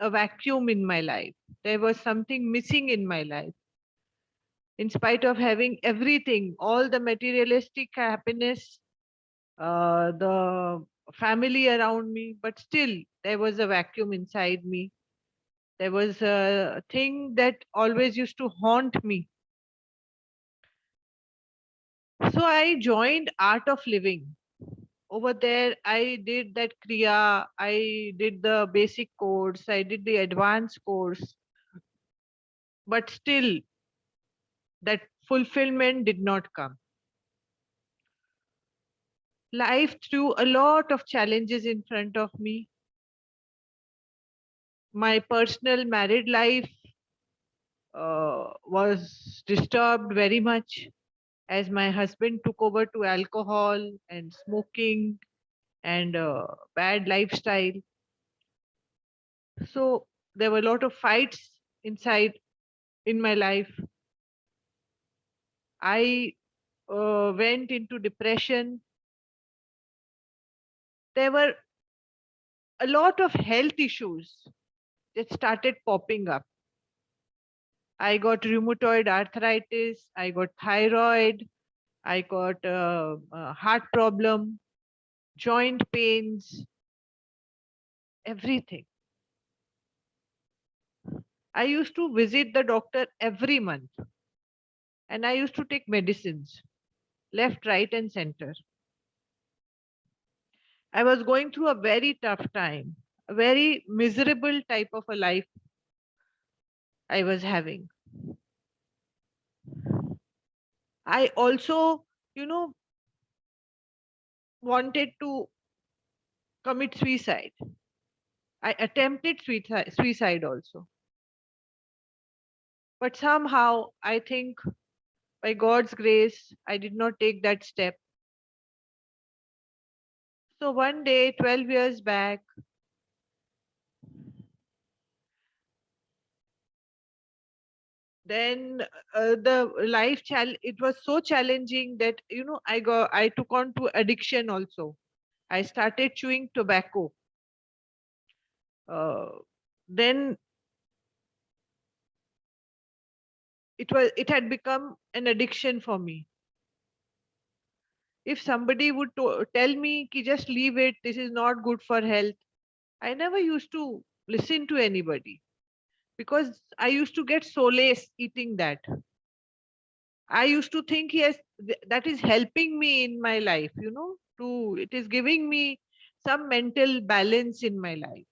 a vacuum in my life. There was something missing in my life. In spite of having everything, all the materialistic happiness, the family around me, but still there was a vacuum inside me. There was a thing that always used to haunt me. So I joined Art of Living. Over there, I did that Kriya, I did the basic course, I did the advanced course, but still that fulfillment did not come. Life threw a lot of challenges in front of me. My personal married life was disturbed very much as my husband took over to alcohol and smoking and bad lifestyle. So there were a lot of fights inside in my life. I went into depression. There were a lot of health issues that started popping up. I got rheumatoid arthritis, I got thyroid, I got heart problem, joint pains, everything. I used to visit the doctor every month and I used to take medicines left, right, and center. I was going through a very tough time, a very miserable type of a life I was having. I also, you know, wanted to commit suicide. I attempted suicide also. But somehow, I think by God's grace, I did not take that step. So one day, 12 years back, then the it was so challenging that, I took on to addiction also. I started chewing tobacco. Then it had become an addiction for me. If somebody would tell me ki just leave it, this is not good for health, I never used to listen to anybody because I used to get solace eating that. I used to think, yes, that is helping me in my life, it is giving me some mental balance in my life.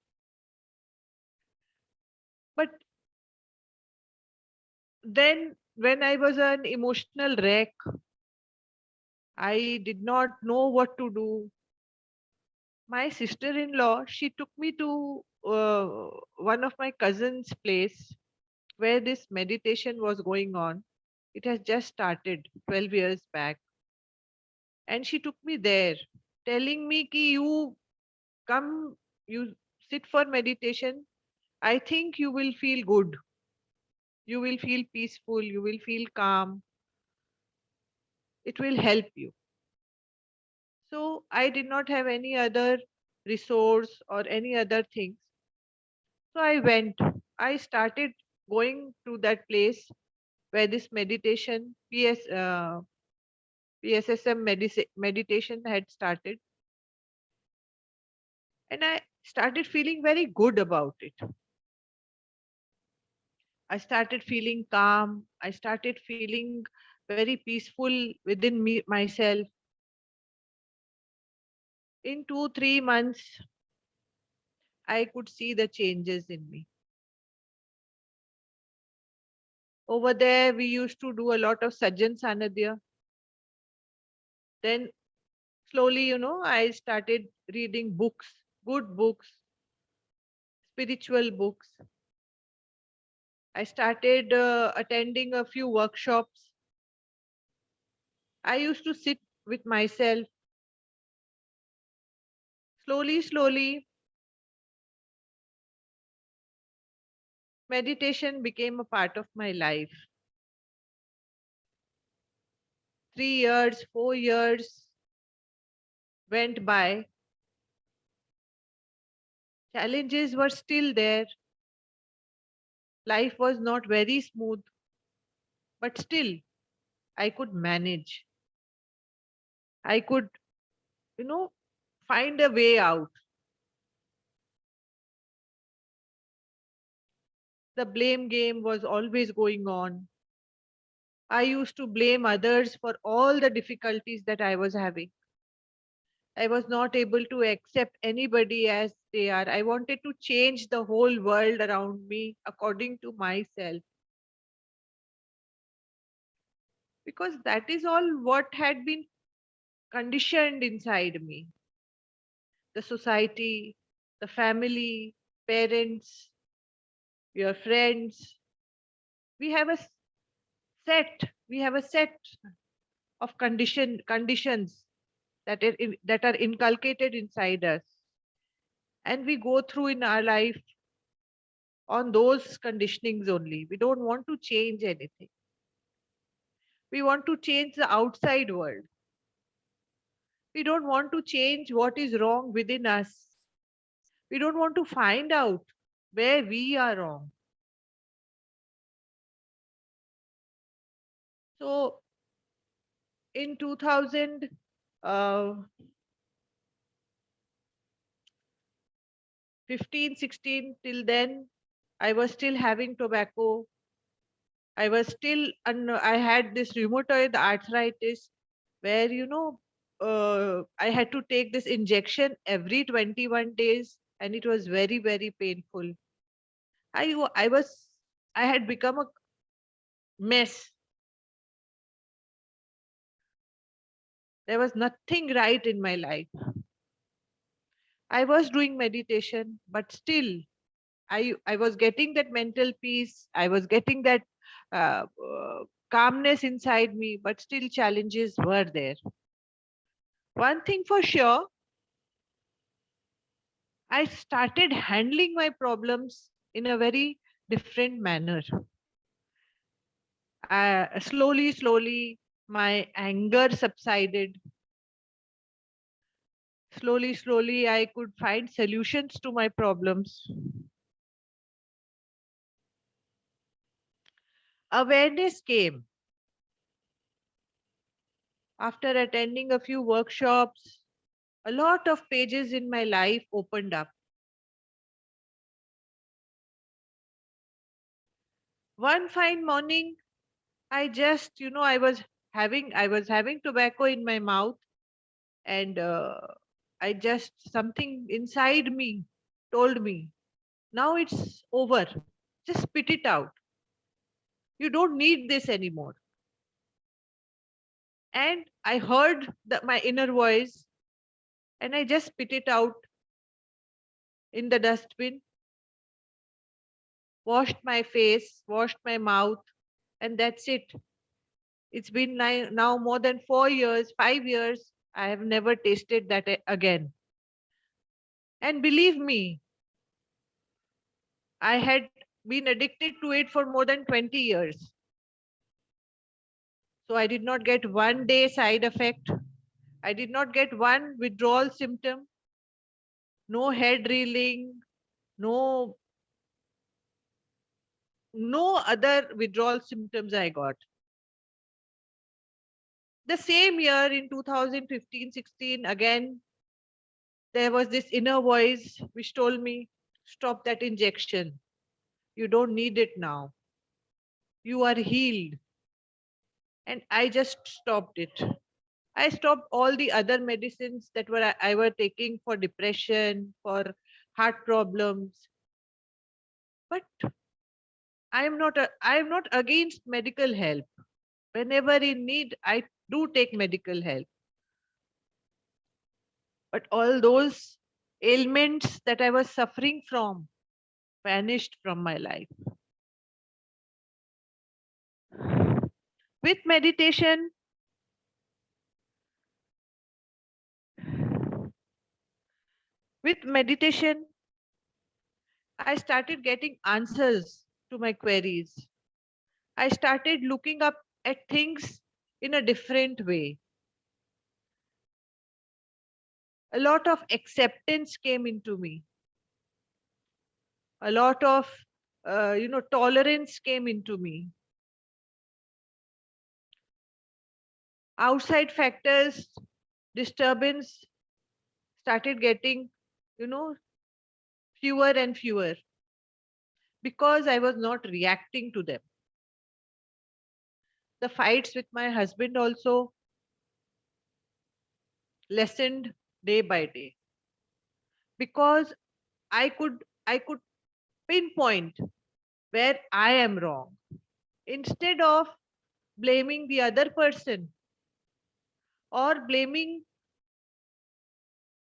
But then when I was an emotional wreck, I did not know what to do. My sister-in-law, she took me to one of my cousin's place where this meditation was going on. It has just started 12 years back. And she took me there, telling me ki you come, you sit for meditation. I think you will feel good. You will feel peaceful. You will feel calm. It will help you. So I did not have any other resource or any other things. So I went. I started going to that place where this meditation, PSSM meditation had started. And I started feeling very good about it. I started feeling calm. I started feeling very peaceful within me myself. In 2, 3 months, I could see the changes in me. Over there, we used to do a lot of Sajjan Sanadhya. Then slowly, I started reading books, good books, spiritual books. I started attending a few workshops. I used to sit with myself. Slowly, slowly, meditation became a part of my life. 3 years, 4 years went by. Challenges were still there. Life was not very smooth, but still I could manage. I could, you know, find a way out. The blame game was always going on. I used to blame others for all the difficulties that I was having. I was not able to accept anybody as they are. I wanted to change the whole world around me according to myself, because that is all what had been conditioned inside me. The society, the family, parents, your friends. We have a we have a set of conditions that are inculcated inside us, and we go through in our life on those conditionings only. We don't want to change anything. We want to change the outside world. We don't want to change what is wrong within us. We don't want to find out where we are wrong. So in 2015, 16, till then, I was still having tobacco. I was still, I had this rheumatoid arthritis where, I had to take this injection every 21 days, and it was very, very painful. I was, I had become a mess. There was nothing right in my life. I was doing meditation, but still, I was getting that mental peace. I was getting that calmness inside me, but still challenges were there. One thing for sure, I started handling my problems in a very different manner. Slowly, my anger subsided. Slowly, I could find solutions to my problems. Awareness came after attending a few workshops. A lot of pages in my life opened up. One fine morning, I just, I was having tobacco in my mouth, and I just, something inside me told me, now it's over. Just spit it out. You don't need this anymore. And I heard my inner voice, and I just spit it out in the dustbin, washed my face, washed my mouth, and that's it. It's been now more than 4 years, 5 years. I have never tasted that again. And believe me, I had been addicted to it for more than 20 years. So I did not get one day side effect. I did not get one withdrawal symptom, no head reeling, no no other withdrawal symptoms I got. The same year in 2015-16, again, there was this inner voice which told me, stop that injection. You don't need it now. You are healed. And I just stopped it. I stopped all the other medicines that I were taking for depression, for heart problems. But I am not against medical help. Whenever in need, I do take medical help. But all those ailments that I was suffering from vanished from my life. With meditation, with meditation, I started getting answers to my queries. I started looking up at things in a different way. A lot of acceptance came into me. A lot of tolerance came into me. Outside factors, disturbance started getting, you know, fewer and fewer because I was not reacting to them. The fights with my husband also lessened day by day because I could pinpoint where I am wrong. Instead of blaming the other person or blaming,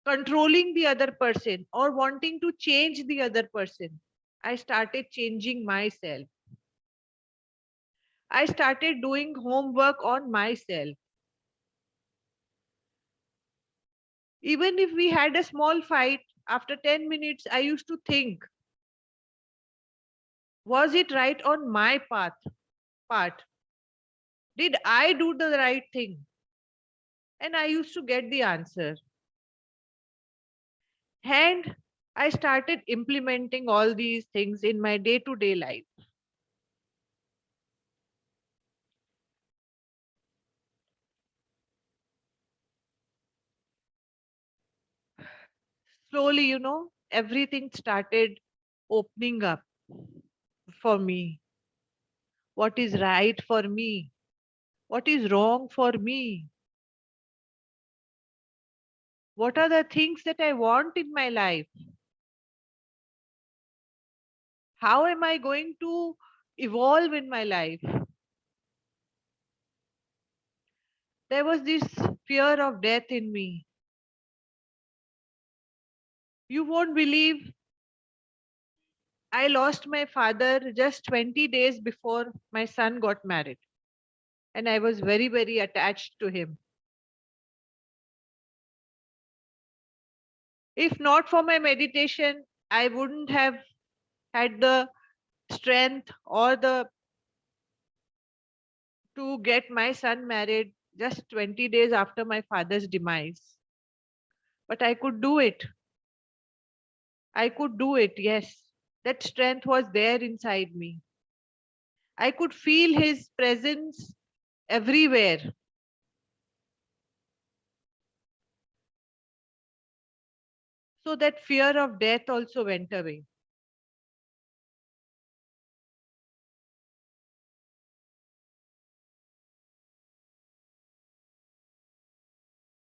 controlling the other person or wanting to change the other person, I started changing myself. I started doing homework on myself. Even if we had a small fight, after 10 minutes, I used to think, was it right on my part? Did I do the right thing? And I used to get the answer. And I started implementing all these things in my day to day life. Slowly, everything started opening up for me. What is right for me? What is wrong for me? What are the things that I want in my life? How am I going to evolve in my life? There was this fear of death in me. You won't believe, I lost my father just 20 days before my son got married. And I was very, very attached to him. If not for my meditation, I wouldn't have had the strength or the to get my son married just 20 days after my father's demise. But I could do it. I could do it, yes. That strength was there inside me. I could feel his presence everywhere. So that fear of death also went away.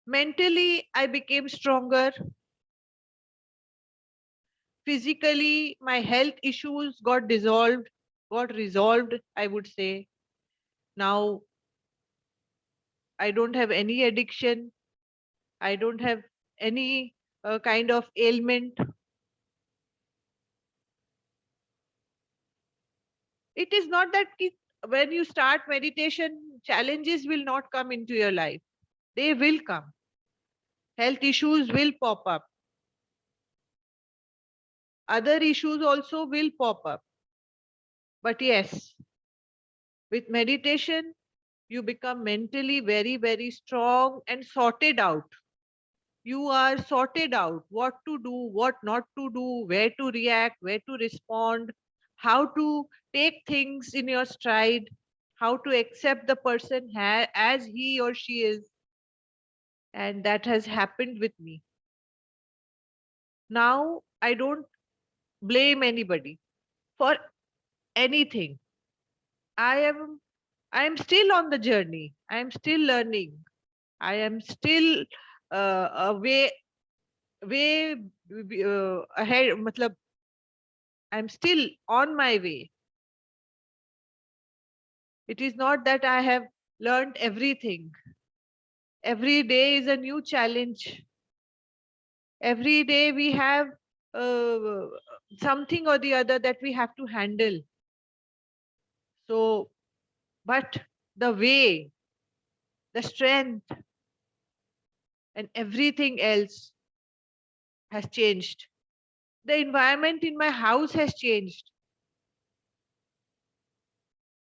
Mentally, I became stronger. Physically, my health issues got resolved, I would say. Now, I don't have any addiction. I don't have any kind of ailment. It is not that when you start meditation, challenges will not come into your life. They will come. Health issues will pop up. Other issues also will pop up. But yes, with meditation, you become mentally very, very strong and sorted out. You are sorted out what to do, what not to do, where to react, where to respond, how to take things in your stride, how to accept the person as he or she is. And that has happened with me. Now I don't blame anybody for anything. I am i am still on the journey. I am still learning. I am still a way ahead. Matlab, I'm still on my way. It is not that I have learned everything. Every day is a new challenge. Every day we have uh, something or the other that we have to handle. So, but the way, the strength, and everything else has changed. The environment in my house has changed.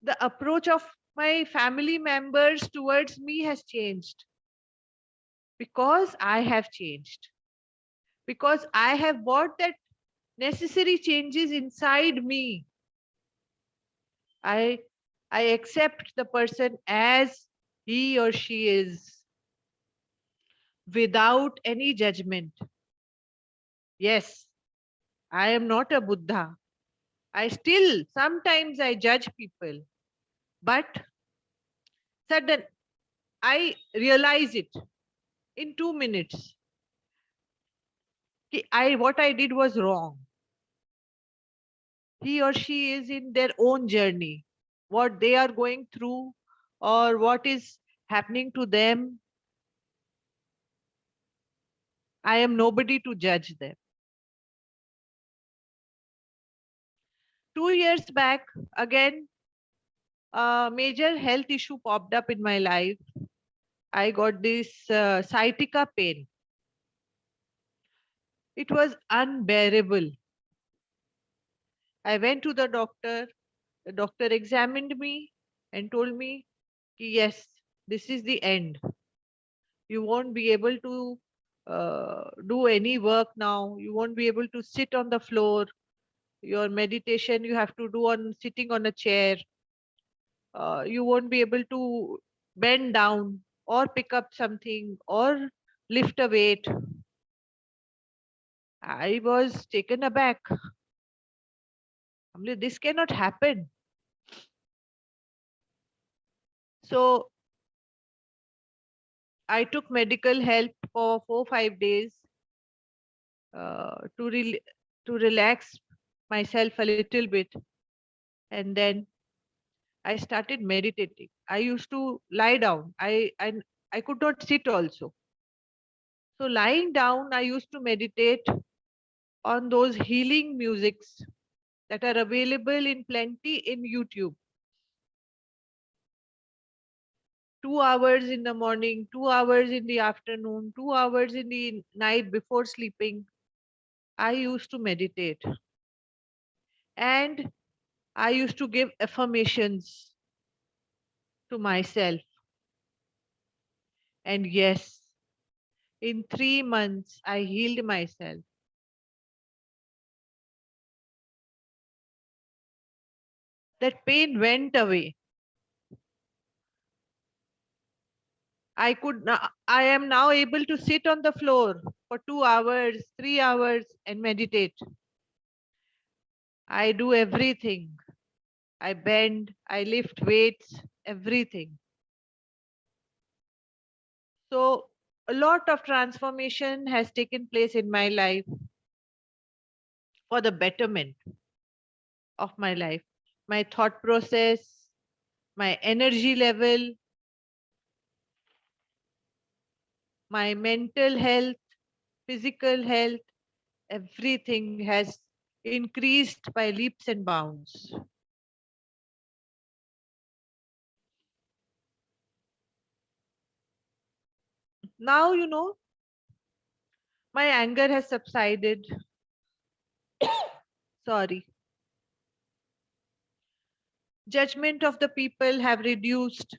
The approach of my family members towards me has changed because I have changed. Because I have brought that necessary changes inside me. I accept the person as he or she is without any judgment. Yes, I am not a Buddha. I still sometimes I judge people, but sudden I realize it in 2 minutes. What I did was wrong. He or she is in their own journey. What they are going through or what is happening to them, I am nobody to judge them. 2 years back, again, a major health issue popped up in my life. I got this sciatica pain. It was unbearable. I went to the doctor. The doctor examined me and told me, yes, this is the end. You won't be able to do any work now. You won't be able to sit on the floor. Your meditation you have to do on sitting on a chair. You won't be able to bend down or pick up something or lift a weight. I was taken aback. This cannot happen. So I took medical help for 4 5 days uh, to to relax myself a little bit, and then I started meditating. I used to lie down. I could not sit also. So lying down, I used to meditate on those healing musics that are available in plenty in YouTube. 2 hours in the morning, 2 hours in the afternoon, 2 hours in the night before sleeping. I used to meditate and I used to give affirmations to myself. And yes, in 3 months, I healed myself. That pain went away. I am now able to sit on the floor for 2 hours, 3 hours and meditate. I do everything. I bend, I lift weights, everything. So a lot of transformation has taken place in my life for the betterment of my life. My thought process, my energy level, my mental health, physical health, everything has increased by leaps and bounds. Now, my anger has subsided. Sorry. Judgment of the people have reduced.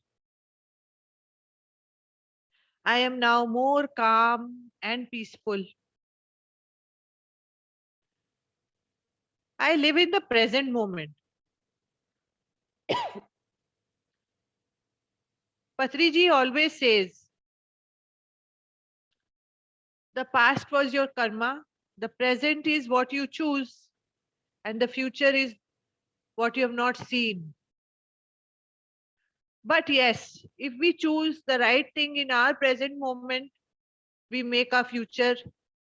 I am now more calm and peaceful. I live in the present moment. Patriji always says, the past was your karma, the present is what you choose, and the future is what you have not seen. But yes, if we choose the right thing in our present moment, we make our future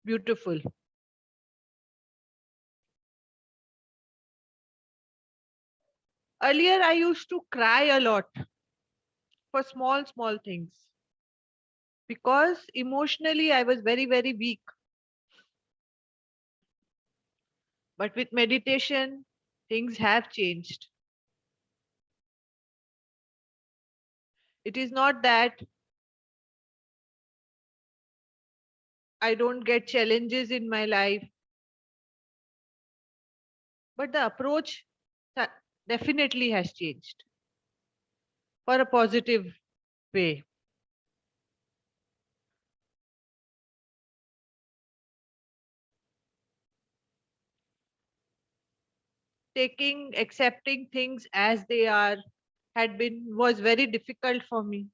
beautiful. Earlier, I used to cry a lot for small, small things because emotionally I was very, very weak. But with meditation, things have changed. It is not that I don't get challenges in my life, but the approach definitely has changed for a positive way. accepting things as they are was very difficult for me.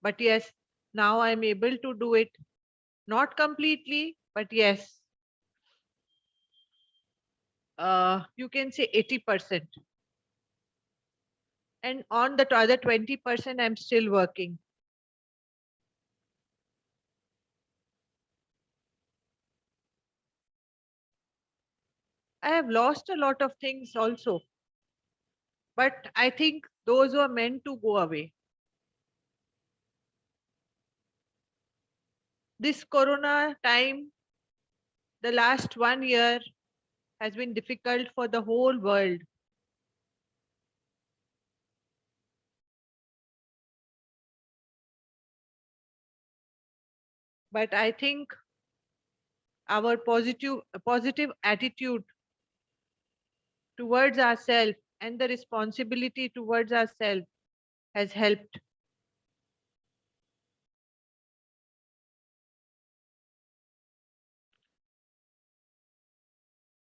But yes, now I'm able to do it. Not completely, but yes, you can say 80%. And on the other 20%, I'm still working. I have lost a lot of things also, but I think those were meant to go away. This Corona time, the last 1 year, has been difficult for the whole world. But I think our positive attitude towards ourselves and the responsibility towards ourselves has helped.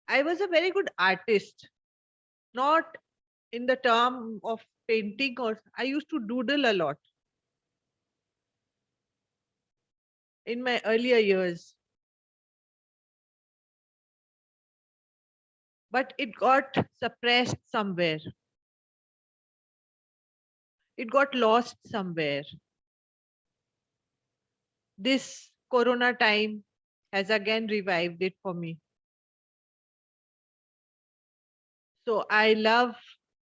I was a very good artist, not in the term of painting, or I used to doodle a lot in my earlier years. But it got suppressed somewhere. It got lost somewhere. This Corona time has again revived it for me. So I love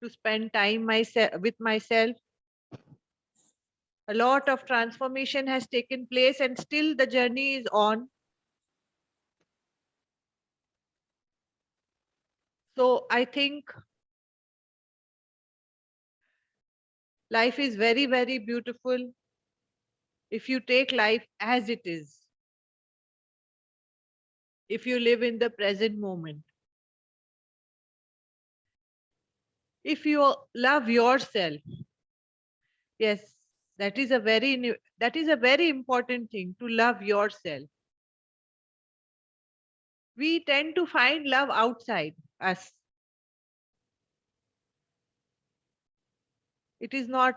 to spend time with myself. A lot of transformation has taken place and still the journey is on. So I think life is very, very beautiful if you take life as it is, if you live in the present moment, if you love yourself. Yes, that is a very important thing, to love yourself. We tend to find love outside us. It is not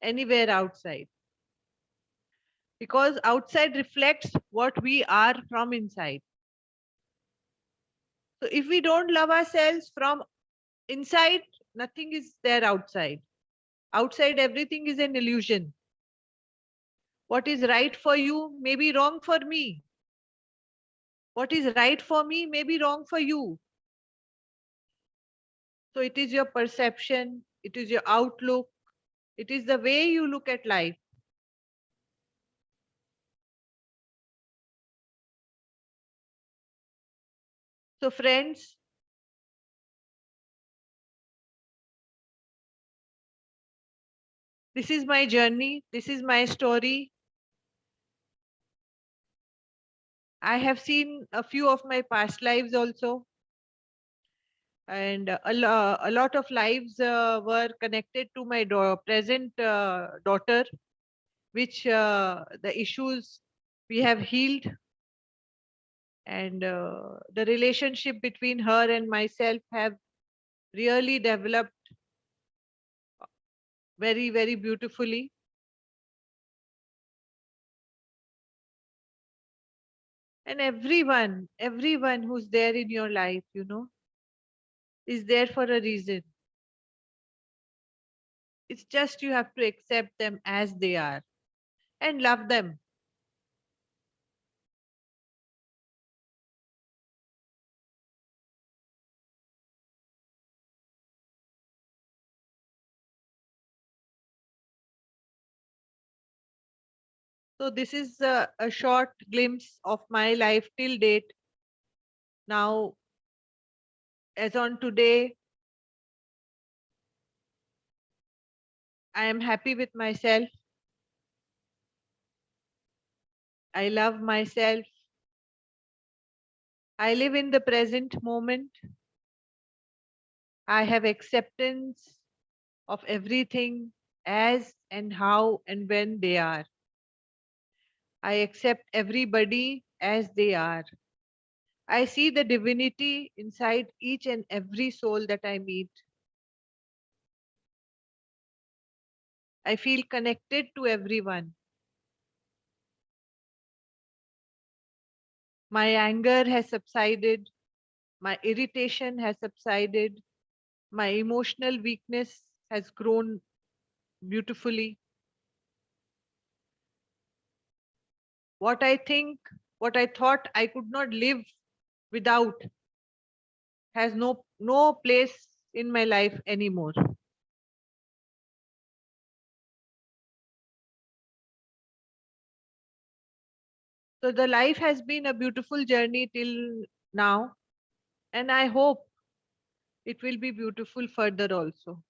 anywhere outside, because outside reflects what we are from inside. So if we don't love ourselves from inside, nothing is there outside. Outside, everything is an illusion. What is right for you may be wrong for me. What is right for me may be wrong for you. So it is your perception, it is your outlook, it is the way you look at life. So, friends, this is my journey, this is my story. I have seen a few of my past lives also, and a lot of lives were connected to my present daughter, which the issues we have healed, and the relationship between her and myself have really developed very, very beautifully. And everyone who's there in your life, is there for a reason. It's just you have to accept them as they are and love them. So this is a short glimpse of my life till date. Now, as on today, I am happy with myself. I love myself. I live in the present moment. I have acceptance of everything as and how and when they are. I accept everybody as they are. I see the divinity inside each and every soul that I meet. I feel connected to everyone. My anger has subsided. My irritation has subsided. My emotional weakness has grown beautifully. What I think, what I thought I could not live without has no place in my life anymore. So the life has been a beautiful journey till now, and I hope it will be beautiful further also.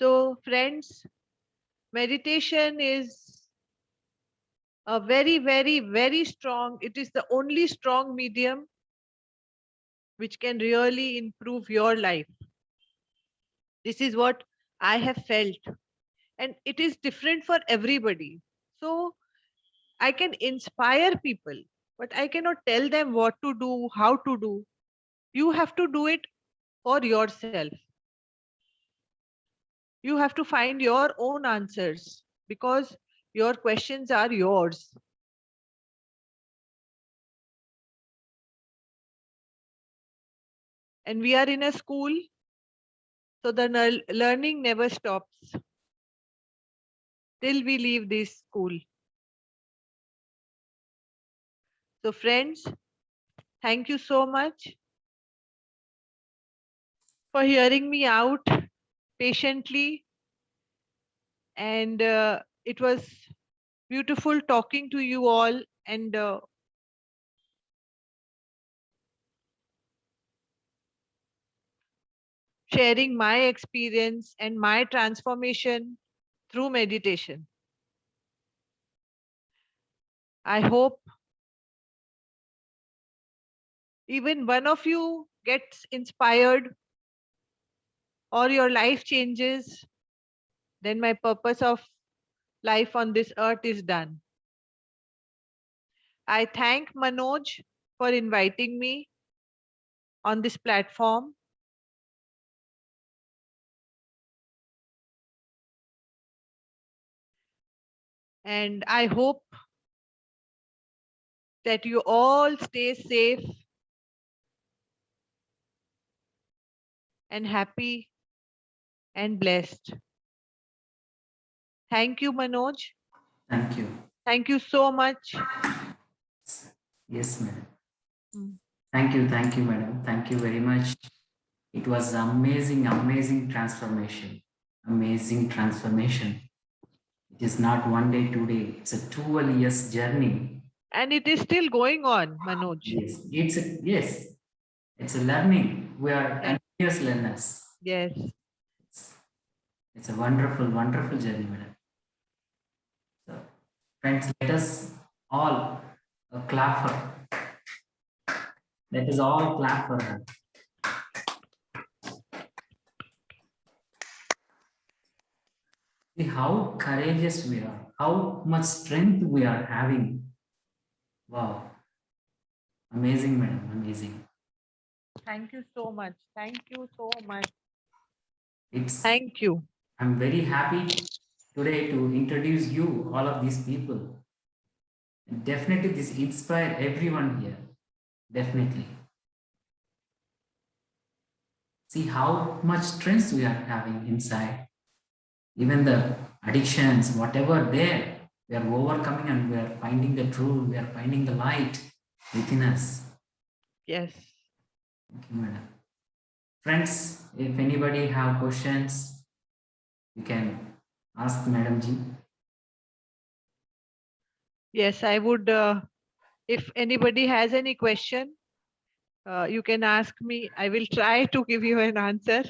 So friends, meditation is a very, very, very strong, it is the only strong medium which can really improve your life. This is what I have felt, and it is different for everybody. So I can inspire people, but I cannot tell them what to do, how to do. You have to do it for yourself. You have to find your own answers because your questions are yours. And we are in a school, so the learning never stops till we leave this school. So friends, thank you so much for hearing me out patiently. And it was beautiful talking to you all and sharing my experience and my transformation through meditation. I hope even one of you gets inspired or your life changes, then my purpose of life on this earth is done. I thank Manoj for inviting me on this platform. And I hope that you all stay safe and happy and blessed. Thank you, Manoj. Thank you. Thank you so much. Yes, madam. Mm. Thank you, madam. Thank you very much. It was amazing, amazing transformation. Amazing transformation. It is not one day, 2 day. It's a 12 years journey. And it is still going on, Manoj. Yes. It's a learning. We are Yes. continuous learners. Yes. It's a wonderful, wonderful journey, madam. So, friends, let us all clap for her. Let us all clap for her. See how courageous we are, how much strength we are having. Wow. Amazing, madam. Amazing. Thank you so much. Thank you so much. It's Thank you. I'm very happy today to introduce you, all of these people. And definitely this inspire everyone here. Definitely. See how much strength we are having inside. Even the addictions, whatever there, we are overcoming and we are finding the truth, we are finding the light within us. Yes. Thank you, madam. Friends, if anybody have questions, you can ask Madam Ji. Yes, I would. If anybody has any question, you can ask me. I will try to give you an answer.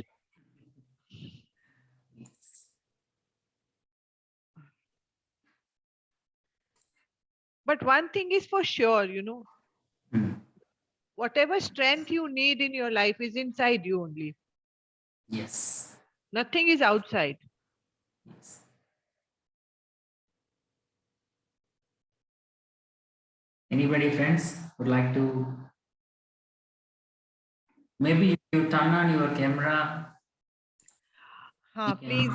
But one thing is for sure, Hmm. whatever strength you need in your life is inside you only. Yes. Nothing is outside. Yes. Anybody, friends, would like to? Maybe if you turn on your camera. you can- Please,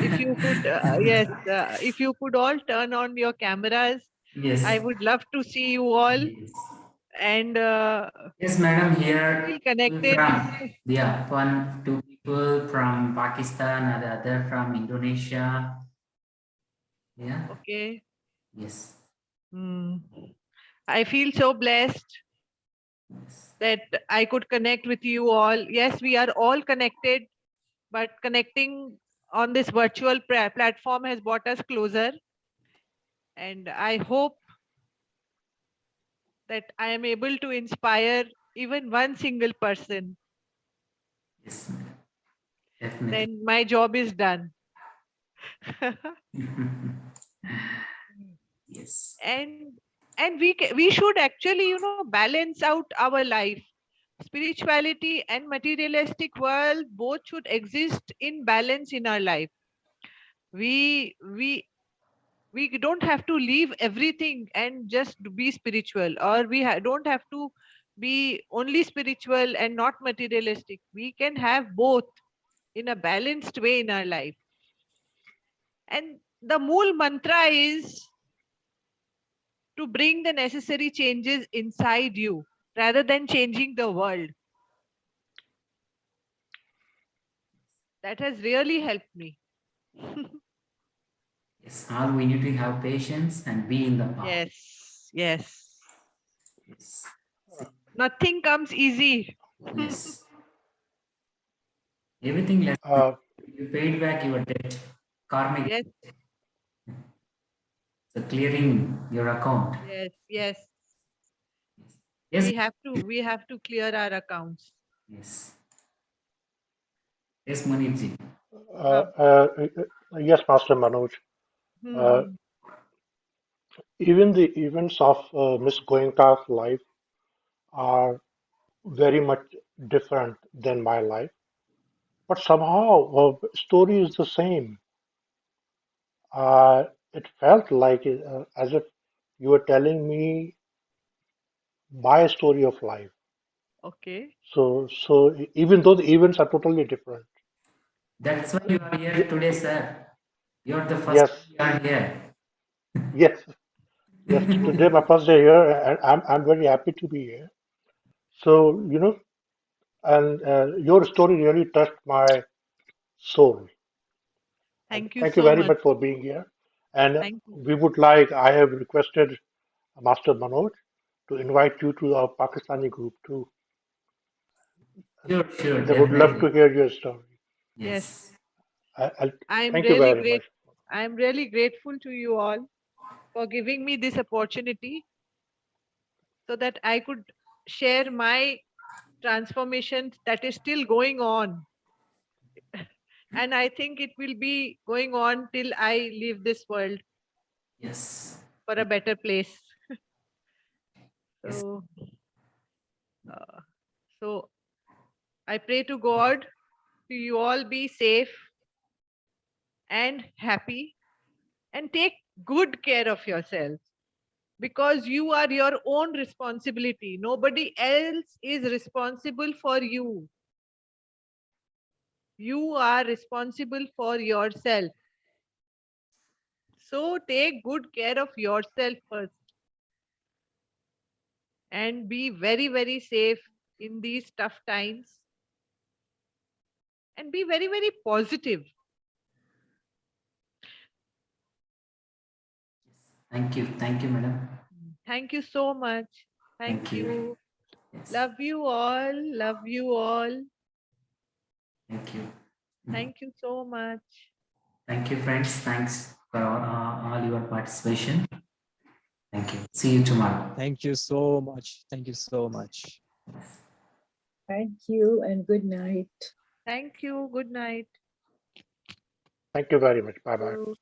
if you could, yes, if you could all turn on your cameras, Yes. I would love to see you all Yes. and Yes, madam. Here, feel people connected. from two people from Pakistan, and the other from Indonesia. Yeah. Okay. Yes. I feel so blessed Yes. that I could connect with you all. Yes, we are all connected, but connecting on this virtual platform has brought us closer. And I hope that I am able to inspire even one single person. Yes, madam. Definitely. Then my job is done. Yes. and we should actually, balance out our life. Spirituality and materialistic world both should exist in balance in our life. We we we don't have to leave everything and just be spiritual, or we don't have to be only spiritual and not materialistic. We can have both in a balanced way in our life. And the mool mantra is to bring the necessary changes inside you rather than changing the world. That has really helped me. Yes. All we need to have patience and be in the path. Yes. Yes. Nothing comes easy. Yes. Everything less. You paid back your debt. Karmic. Yes. So clearing your account. Yes. Yes. We have to clear our accounts. Yes. Yes, Munirji. Yes, Master Manoj. Hmm. Even the events of Miss Goenka's life are very much different than my life, but somehow story is the same. It felt like as if you were telling me my story of life. Okay. So even though the events are totally different. That's why you are here today, sir. You're the first Yes, you are here. yes, yes. Today my first day here, and I'm very happy to be here. So and your story really touched my soul. And Thank you thank you so very much. much for being here. And Thank you. I have requested Master Manoj to invite you to our Pakistani group too. Sure, They would love definitely. to hear your story. Yes. Yes. I'm Thank you really very great. much. I'm really grateful to you all for giving me this opportunity so that I could share my transformation that is still going on. And I think it will be going on till I leave this world Yes. for a better place. Yes. So, uh, so I pray to God to you all be safe and happy and take good care of yourselves, because you are your own responsibility. Nobody else is responsible for you. You are responsible for yourself. So take good care of yourself first and be very, very safe in these tough times and be very, very positive. Thank you. Thank you, madam. Thank you so much. Thank Thank you. you. Yes. Love you all. Love you all. Thank you. Thank you so much. Thank you, friends. Thanks for all your participation. Thank you. See you tomorrow. Thank you so much. Thank you so much. Thank you and good night. Thank you. Good night. Thank you very much. Bye bye. So